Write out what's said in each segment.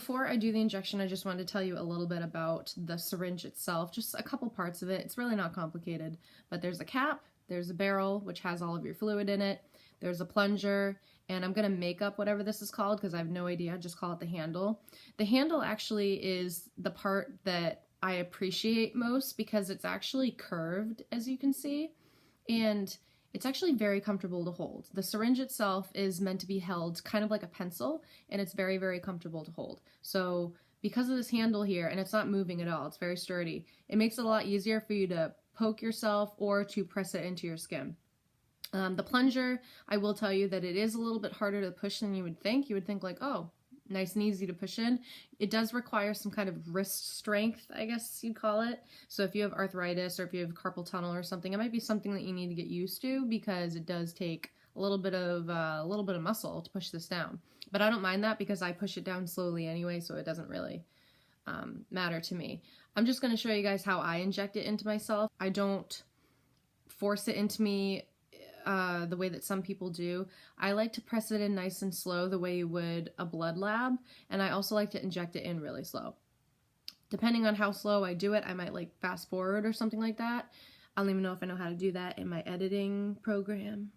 before I do the injection, I just wanted to tell you a little bit about the syringe itself, just a couple parts of it. It's really not complicated, but there's a cap, there's a barrel, which has all of your fluid in it, there's a plunger, and I'm going to make up whatever this is called because I have no idea, just call it the handle. The handle actually is the part that I appreciate most because it's actually curved, as you can see, and it's actually very comfortable to hold. The syringe itself is meant to be held kind of like a pencil, and it's very, very comfortable to hold. So because of this handle here, and it's not moving at all, it's very sturdy, it makes it a lot easier for you to poke yourself or to press it into your skin. The plunger, I will tell you that it is a little bit harder to push than you would think. You would think like, oh, nice and easy to push in. It does require some kind of wrist strength, I guess you'd call it. So if you have arthritis or if you have carpal tunnel or something, it might be something that you need to get used to because it does take a little bit of muscle to push this down. But I don't mind that because I push it down slowly anyway, so it doesn't really matter to me. I'm just going to show you guys how I inject it into myself. I don't force it into me the way that some people do. I like to press it in nice and slow the way you would a blood lab, and I also like to inject it in really slow. Depending on how slow I do it, I might like fast forward or something like that. I don't even know if I know how to do that in my editing program,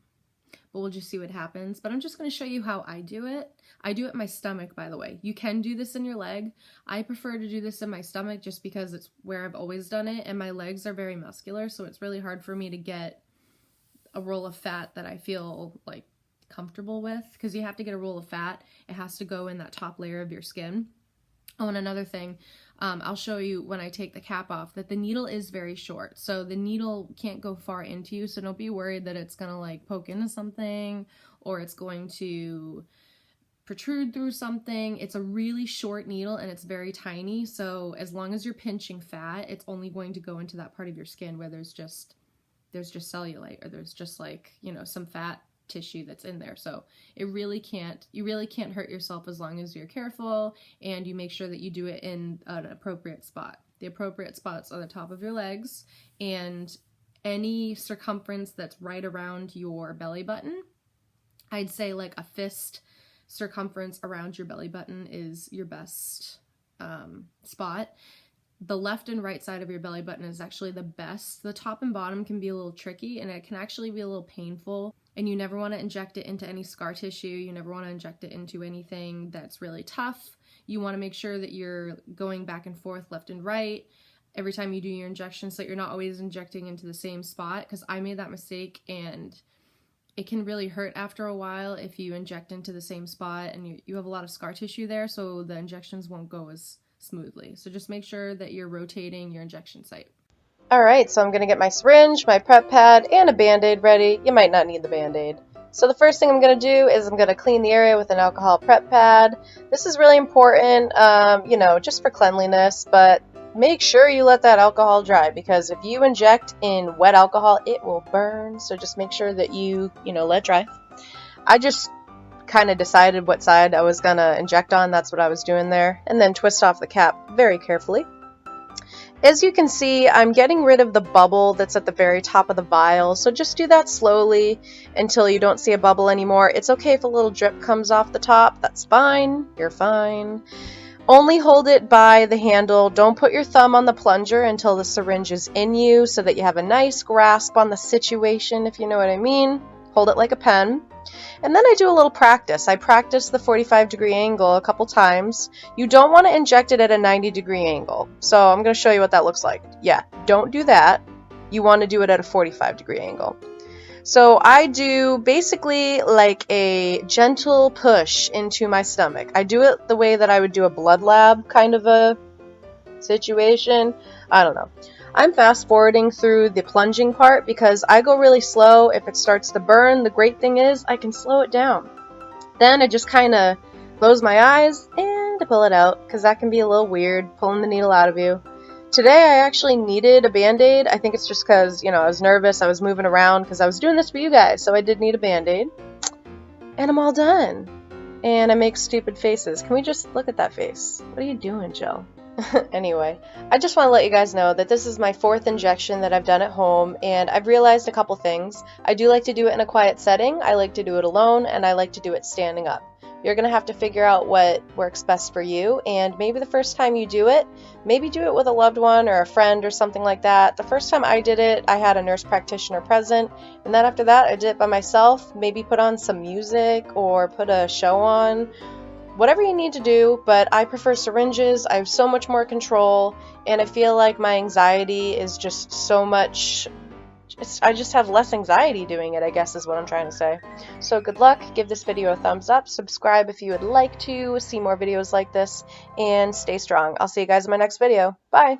but we'll just see what happens. But I'm just going to show you how I do it. I do it in my stomach, by the way. You can do this in your leg. I prefer to do this in my stomach just because it's where I've always done it, and my legs are very muscular, so it's really hard for me to get a roll of fat that I feel like comfortable with, because you have to get a roll of fat. It has to go in that top layer of your skin. Oh, and another thing, I'll show you when I take the cap off that the needle is very short, so the needle can't go far into you, so don't be worried that it's gonna like poke into something or it's going to protrude through something. It's a really short needle and it's very tiny, so as long as you're pinching fat, it's only going to go into that part of your skin where there's just cellulite, or there's just like, you know, some fat tissue that's in there. So you really can't hurt yourself as long as you're careful and you make sure that you do it in an appropriate spot. The appropriate spots are the top of your legs and any circumference that's right around your belly button. I'd say like a fist circumference around your belly button is your best spot. The left and right side of your belly button is actually the best. The top and bottom can be a little tricky and it can actually be a little painful, and you never want to inject it into any scar tissue. You never want to inject it into anything that's really tough. You want to make sure that you're going back and forth left and right every time you do your injection so that you're not always injecting into the same spot, because I made that mistake and it can really hurt after a while if you inject into the same spot and you have a lot of scar tissue there, so the injections won't go as smoothly. So just make sure that you're rotating your injection site. Alright, so I'm going to get my syringe, my prep pad, and a band-aid ready. You might not need the band-aid. So the first thing I'm going to do is I'm going to clean the area with an alcohol prep pad. This is really important, you know, just for cleanliness, but make sure you let that alcohol dry, because if you inject in wet alcohol, it will burn. So just make sure that you let dry. I just kind of decided what side I was going to inject on. That's what I was doing there. And then twist off the cap very carefully. As you can see, I'm getting rid of the bubble that's at the very top of the vial, so just do that slowly until you don't see a bubble anymore. It's okay if a little drip comes off the top. That's fine. You're fine. Only hold it by the handle. Don't put your thumb on the plunger until the syringe is in you so that you have a nice grasp on the situation, if you know what I mean. Hold it like a pen. And then I do a little practice. I practice the 45-degree angle a couple times. You don't want to inject it at a 90-degree angle. So I'm going to show you what that looks like. Yeah, don't do that. You want to do it at a 45-degree angle. So I do basically like a gentle push into my stomach. I do it the way that I would do a blood lab kind of a situation. I don't know. I'm fast forwarding through the plunging part because I go really slow. If it starts to burn, the great thing is I can slow it down. Then I just kind of close my eyes and pull it out, because that can be a little weird, pulling the needle out of you. Today I actually needed a band-aid. I think it's just because, I was nervous. I was moving around because I was doing this for you guys, so I did need a band-aid. And I'm all done. And I make stupid faces. Can we just look at that face? What are you doing, Jill? Anyway, I just want to let you guys know that this is my 4th injection that I've done at home, and I've realized a couple things. I do like to do it in a quiet setting, I like to do it alone, and I like to do it standing up. You're going to have to figure out what works best for you, and maybe the first time you do it, maybe do it with a loved one or a friend or something like that. The first time I did it, I had a nurse practitioner present, and then after that I did it by myself. Maybe put on some music or put a show on. Whatever you need to do, but I prefer syringes. I have so much more control, and I feel like my anxiety is just so much, I just have less anxiety doing it, I guess is what I'm trying to say. So good luck, give this video a thumbs up, subscribe if you would like to see more videos like this, and stay strong. I'll see you guys in my next video. Bye!